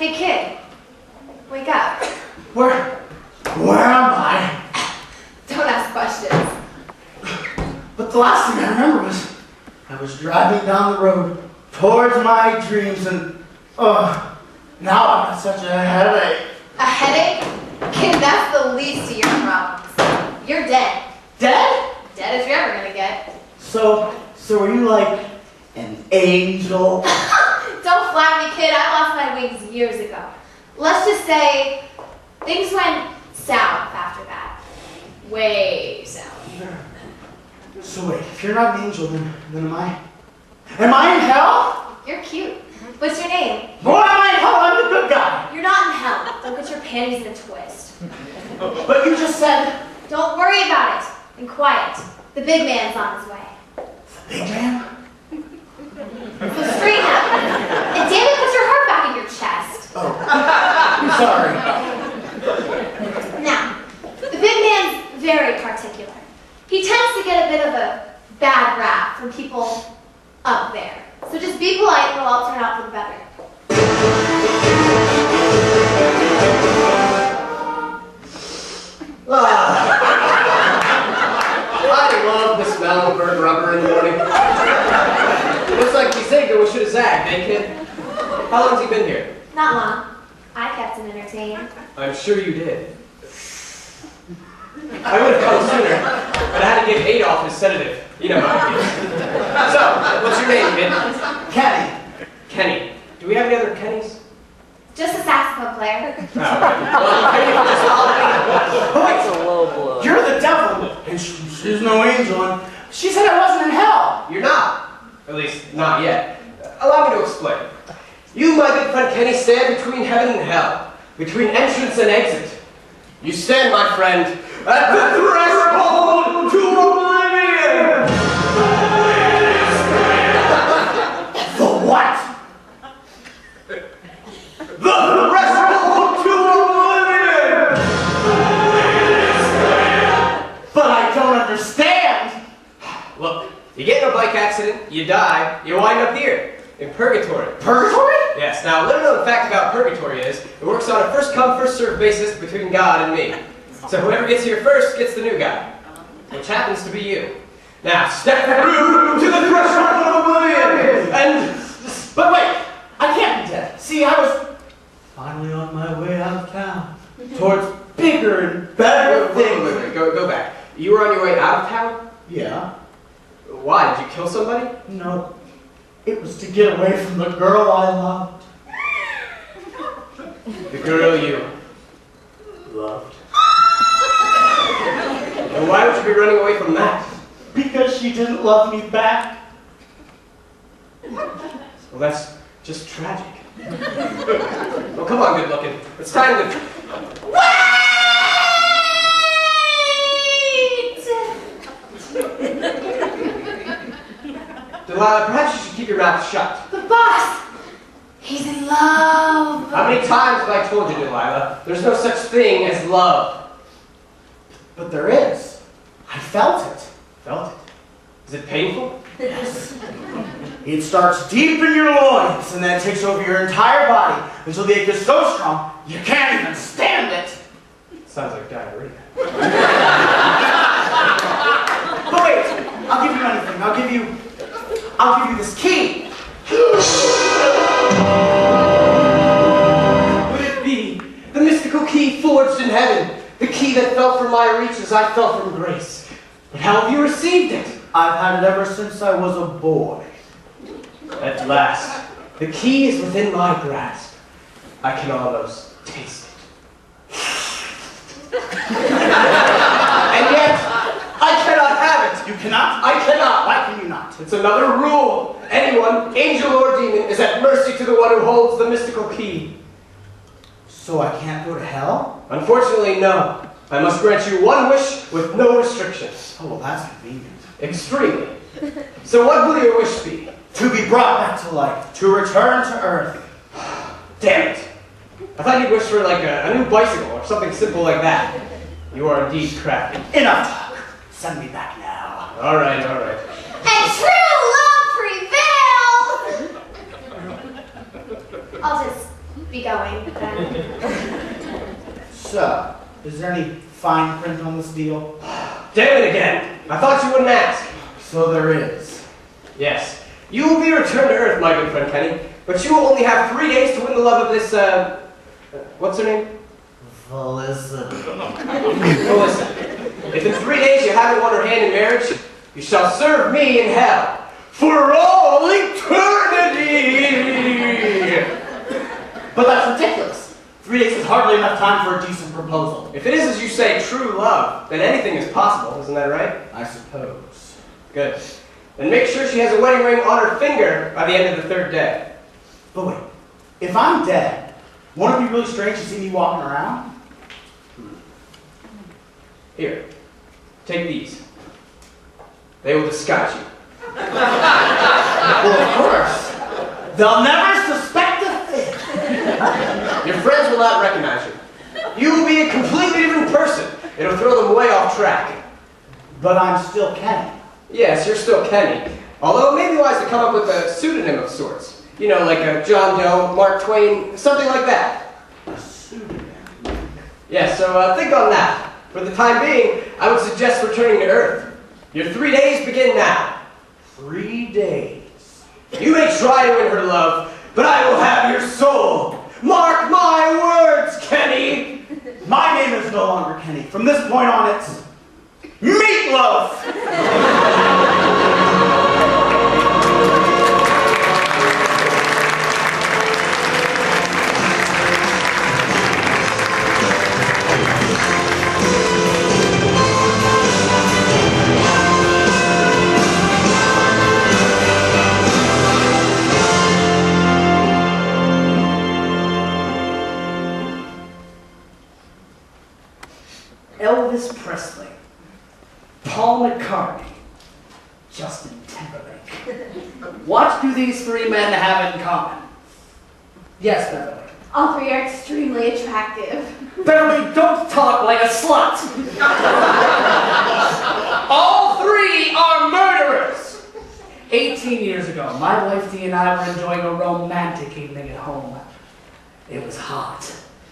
Hey kid, wake up. Where am I? Don't ask questions. But the last thing I remember was I was driving down the road towards my dreams and, now I've got such a headache. A headache? Kid, that's the least of your problems. You're dead. Dead? Dead as you're ever gonna get. So were you like an angel? Don't flatter me, kid. I lost my wings years ago. Let's just say things went south after that. Way south. So wait, if you're not an angel, then am I? Am I in hell? You're cute. What's your name? Boy, am I in hell? I'm the good guy. You're not in hell. Don't get your panties in a twist. But you just said... Don't worry about it. And quiet. The big man's on his way. Big man? So straighten up. And damn it, put your heart back in your chest. Oh, sorry. Now, the big man's very particular. He tends to get a bit of a bad rap from people up there. So just be polite and it'll all turn out for the better. I love the smell of burnt rubber in the morning. Looks like we zigged and we should have zagged, eh, kid? How long's he been here? Not long. I kept him entertained. I'm sure you did. I would have come sooner, but I had to give Adolf his sedative. You know how it is. So, what's your name, kid? Kenny. Kenny. Do we have any other Kennys? Just a saxophone player. Oh, okay. Well, Kenny, just follow me. That's a low blow. You're the devil, and she's no angel, and she said I wasn't in hell. You're not. At least, not yet. Allow me to explain. You, my good friend Kenny, stand between heaven and hell, between entrance and exit. You stand, my friend, at the threshold to oblivion! The what? The threshold to oblivion! But I don't understand. Look, you get in a bike accident, you die, you wind up here, in purgatory. Purgatory? Yes, now a little known fact about purgatory is, it works on a first come, first served basis between God and me. So whoever gets here first gets the new guy, which happens to be you. Now, step through to the threshold of oblivion, and... But wait, I can't be dead. See, I was finally on my way out of town, towards bigger and better things. Wait, go back. You were on your way out of town? Yeah. Why, did you kill somebody? No. It was to get away from the girl I loved. The girl you Loved. And why would you be running away from that? Because she didn't love me back. Well, that's just tragic. Well, come on, good looking. It's time to... Delilah, perhaps you should keep your mouth shut. The boss! He's in love! How many times have I told you, Delilah? There's no such thing as love. But there is. I felt it. Felt it? Is it painful? Yes. It starts deep in your loins and then it takes over your entire body until the ache is so strong you can't even stand it. Sounds like diarrhea. But wait, I'll give you anything. I'll give you this key. Would it be the mystical key forged in heaven? The key that fell from my reach as I fell from grace. But how have you received it? I've had it ever since I was a boy. At last, the key is within my grasp. I can almost taste it. And yet, I cannot have it. You cannot? I cannot. Why can you not? It's another rule. Anyone, angel or demon, is at mercy to the one who holds the mystical key. So I can't go to hell? Unfortunately, no. I must grant you one wish with no restrictions. Oh, well, that's convenient. Extremely. So what will your wish be? To be brought back to life. To return to Earth. Damn it. I thought you'd wish for like a new bicycle or something simple like that. You are indeed crafty. Enough talk. Send me back now. All right, all right. And true love prevails! I'll just be going then. So, is there any fine print on this deal? Damn it again. I thought you wouldn't ask. So there is. Yes. You will be returned to Earth, my good friend Kenny, but you will only have 3 days to win the love of this, what's her name? Melissa. Melissa. If in 3 days you haven't won her hand in marriage, you shall serve me in hell for all eternity. But that's ridiculous. 3 days is hardly enough time for a decent proposal. If it is, as you say, true love, then anything is possible, isn't that right? I suppose. Good. Then make sure she has a wedding ring on her finger by the end of the 3rd day. But wait, if I'm dead, won't it be really strange to see me walking around? Here, take these. They will disguise you. Well, of course. They'll never suspect a thing. Your friends will not recognize you. You will be a completely different person. It'll throw them way off track. But I'm still Kenny. Yes, you're still Kenny. Although it may be wise to come up with a pseudonym of sorts. You know, like a John Doe, Mark Twain, something like that. A pseudonym. Yes, so think on that. For the time being, I would suggest returning to Earth. Your 3 days begin now. 3 days. You may try to win her love, but I will have your soul. Mark my words, Kenny. My name is no longer Kenny. From this point on, it's Meatloaf. Elvis Presley, Paul McCartney, Justin Timberlake. What do these 3 men have in common? Yes, Beverly. All 3 are extremely attractive. Beverly, don't talk like a slut. All 3 are murderers. 18 years ago, my wife Dee and I were enjoying a romantic evening at home. It was hot.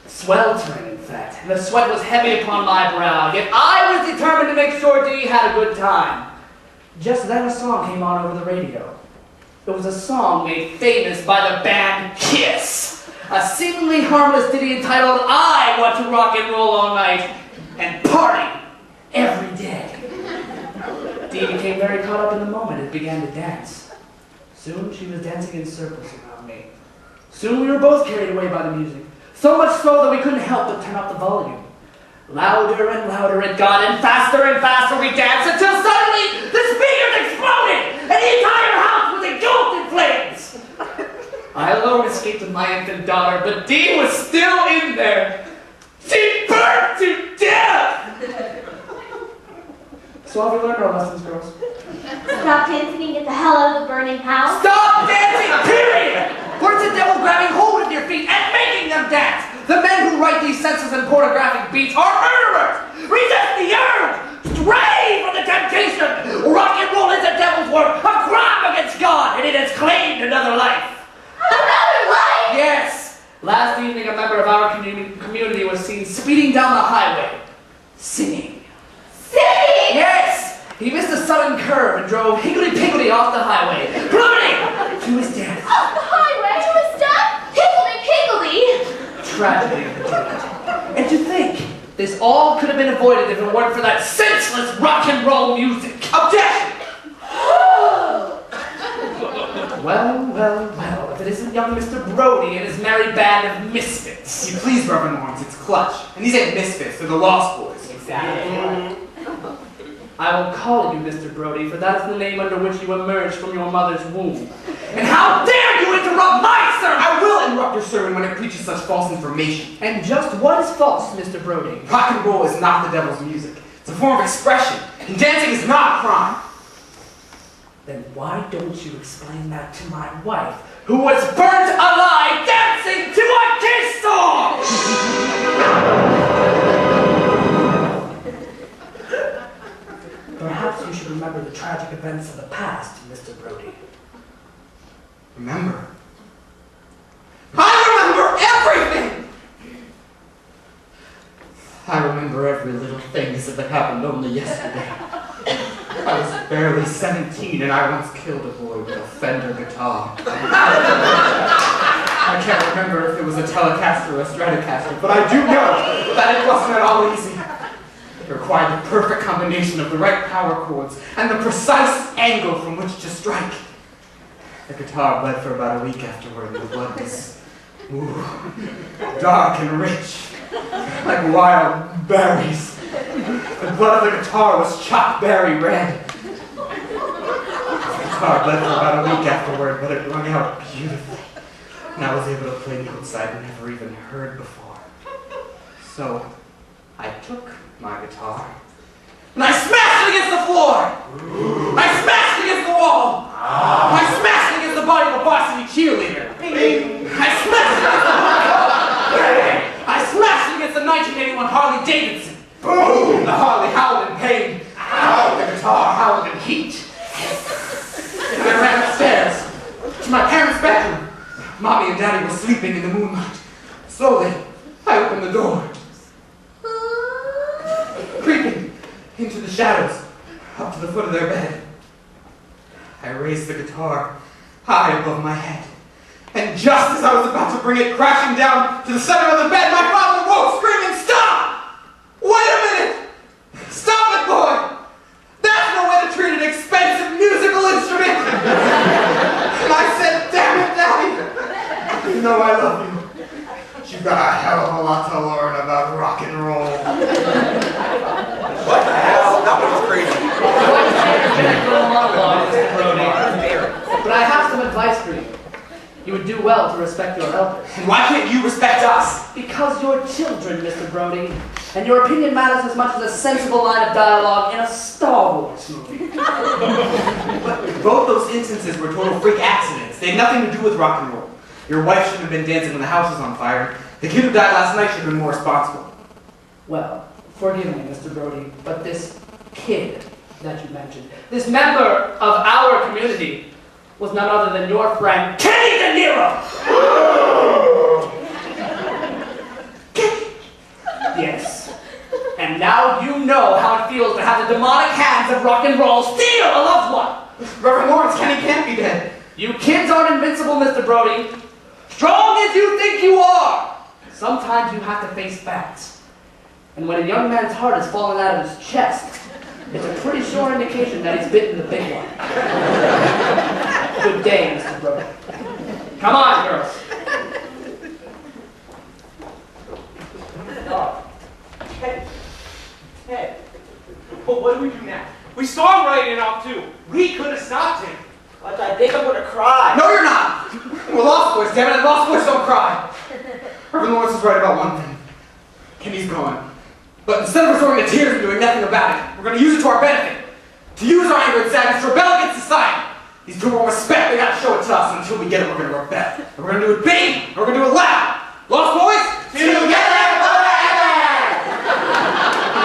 Sweltering, in fact, and the sweat was heavy upon my brow, yet I was determined to make sure Dee had a good time. Just then a song came on over the radio. It was a song made famous by the band Kiss, a seemingly harmless ditty entitled I Want to Rock and Roll All Night and Party Every Day. Dee became very caught up in the moment and began to dance. Soon she was dancing in circles around me. Soon we were both carried away by the music. So much so that we couldn't help but turn up the volume. Louder and louder it got, and faster we danced until suddenly the speakers exploded and the entire house was engulfed in flames. I alone escaped with my infant daughter, but Dee was still in there. She burned to death! So have we learned our lessons, girls? Stop dancing and get the hell out of the burning house. Stop dancing, period! For it's the devil grabbing hold of your feet and making them dance! The men who write these senseless and pornographic beats are murderers! Resist the urge! Stray from the temptation! Rock and roll is the devil's work, a crime against God, and it has claimed another life! Another life? Yes! Last evening, a member of our community was seen speeding down the highway, singing. Singing? Yes! He missed a sudden curve and drove higgledy-piggledy off the highway, plummeting to his death. Off the highway to his death? Higgledy-piggledy! Tragedy, indeed. And to think, this all could have been avoided if it weren't for that senseless rock and roll music. Objection! Well, if it isn't young Mr. Brody and his merry band of misfits. You please, Reverend Lawrence, it's Clutch. And these ain't misfits, they're the Lost Boys. Exactly. I will call you Mr. Brody, for that is the name under which you emerged from your mother's womb. And how dare you interrupt my sermon! I will interrupt your sermon when it preaches such false information. And just what is false, Mr. Brody? Rock and roll is not the devil's music. It's a form of expression, and dancing is not a crime. Then why don't you explain that to my wife, who was burnt alive dancing to a Kiss song? Perhaps you should remember the tragic events of the past, Mr. Brody. Remember? I remember everything! remember every little thing as if it happened only yesterday. I was barely 17 and I once killed a boy with a Fender guitar. I can't remember if it was a Telecaster or a Stratocaster, but I do know that it wasn't at all easy. It required the perfect combination of the right power chords and the precise angle from which to strike. The guitar bled for about a week afterward, and the blood was dark and rich, like wild berries. The blood of the guitar was chockberry red. The guitar bled for about a week afterward, but it rung out beautifully. And I was able to play notes I'd never even heard before. So, I took my guitar, and I smashed it against the floor! I smashed it against the wall! I smashed it against the body of a varsity cheerleader! I smashed it against the I smashed it against the 1981 Harley Davidson! Boom! The Harley howled in pain. Ow! The guitar howled in heat. And I ran upstairs to my parents' bedroom. Mommy and Daddy were sleeping in the moonlight. Slowly, I opened the door. Creeping into the shadows, up to the foot of their bed. I raised the guitar high above my head. And just as I was about to bring it crashing down to the center of the bed, my father woke, screaming, "Stop! Wait a minute! Stop it, boy! That's no way to treat an expensive musical instrument!" And I said, "Damn it, Daddy! You know I love you. You've got a hell of a lot to learn about rock and roll." What the hell? That was crazy. But I have some advice for you. You would do well to respect your elders. And why can't you respect us? Because you're children, Mr. Brody, and your opinion matters as much as a sensible line of dialogue in a Star Wars movie. But both those instances were total freak accidents. They had nothing to do with rock and roll. Your wife shouldn't have been dancing when the house was on fire. The kid who died last night should have been more responsible. Well, forgive me, Mr. Brody, but this kid that you mentioned, this member of our community, was none other than your friend, Kenny De Niro! Yes. And now you know how it feels to have the demonic hands of rock and roll steal a loved one! Reverend Lawrence, Kenny can't be dead. You kids aren't invincible, Mr. Brody. Strong as you think you are! Sometimes you have to face facts. And when a young man's heart has fallen out of his chest, it's a pretty sure indication that he's bitten the big one. Good day, Mr. Brody. Come on, girls. Ted, well, what do we do now? We saw him writing it off too. We could have stopped him. But I think I'm gonna cry. No, you're not! We're lost boys, damn it, and lost boys don't cry. Reverend Lawrence is right about one thing. Kenny's gone. But instead of resorting to tears and doing nothing about it, we're going to use it to our benefit. To use our anger and sadness to rebel against society. These people won't respect, they gotta show it to us, and until we get it, we're going to rebel. And we're going to do it big, and we're going to do it loud. Lost boys, together forever!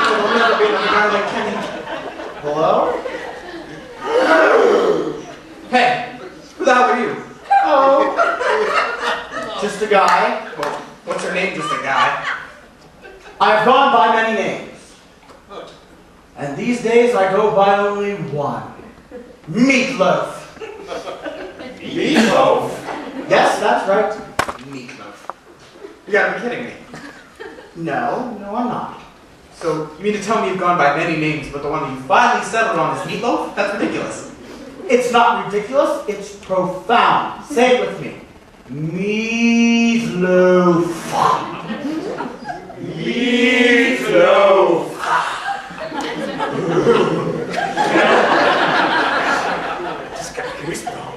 There'll never be another guy like Kenny. Hello? Hey, who the hell are you? Oh. Just a guy. Well, what's your name, just a guy? I've gone by many names. And these days I go by only one. Meatloaf. Meatloaf? Yes, that's right. Meatloaf. You gotta be kidding me. No, I'm not. So, you mean to tell me you've gone by many names, but the one that you finally settled on is Meatloaf? That's ridiculous. It's not ridiculous, it's profound. Say it with me. Meatloaf. Meatloaf.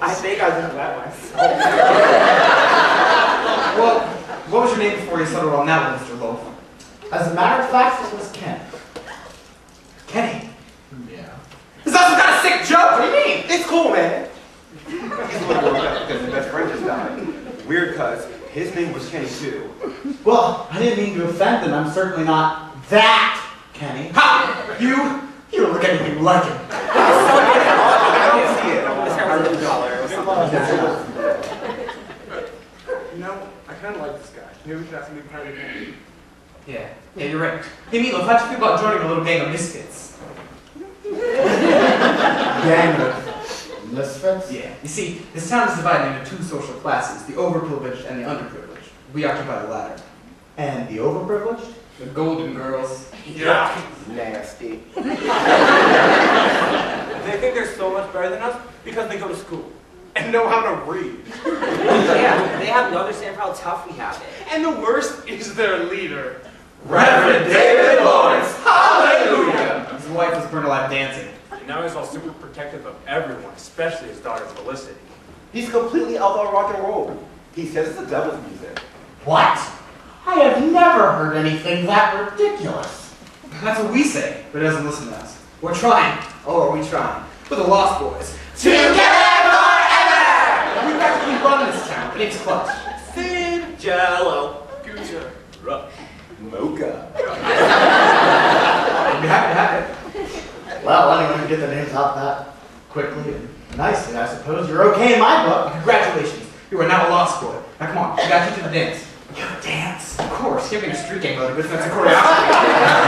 I think I didn't let myself. Well, what was your name before you settled on that one, Mr. Loaf? As a matter of fact, it was Ken. Kenny. Yeah. Is that some kind of sick joke? What do you mean? It's cool, man. He's a little worked up because his best friend just died. Weird, cuz his name was Kenny too. Well, I didn't mean to offend him. I'm certainly not that Kenny. Ha! You don't look anything like him. I don't see it. You know, I kind of like this guy. Maybe we should ask him to be part of the game. Yeah, you're right. Hey, Meatloaf, how'd you feel about joining a little gang of misfits? Gang of misfits? Yeah. You see, this town is divided into two social classes, the overprivileged and the underprivileged. We occupy the latter. And the overprivileged? The Golden Girls. Yeah. Nasty. They think they're so much better than us because they go to school. And know how to read. Yeah, they have no understanding for how tough we have it. And the worst is their leader. Reverend David Lawrence! Hallelujah! His wife was burned alive dancing. And now he's all super protective of everyone, especially his daughter Felicity. He's completely out on rock and roll. He says it's the devil's music. What? I have never heard anything that ridiculous. That's what we say, but he doesn't listen to us. We're trying. Oh, are we trying? We're the Lost Boys. Together forever! We practically run this town, and it's clutch. Thin Jello. Future. Rush. Mocha. I'd be happy to have it. Well, anyone can get the names out that quickly and nicely, I suppose. You're okay in my book. Congratulations. You are now a Lost Boy. Now come on, we got you to the dance. You dance? Of course. Giving a street game mode, but that's a choreography.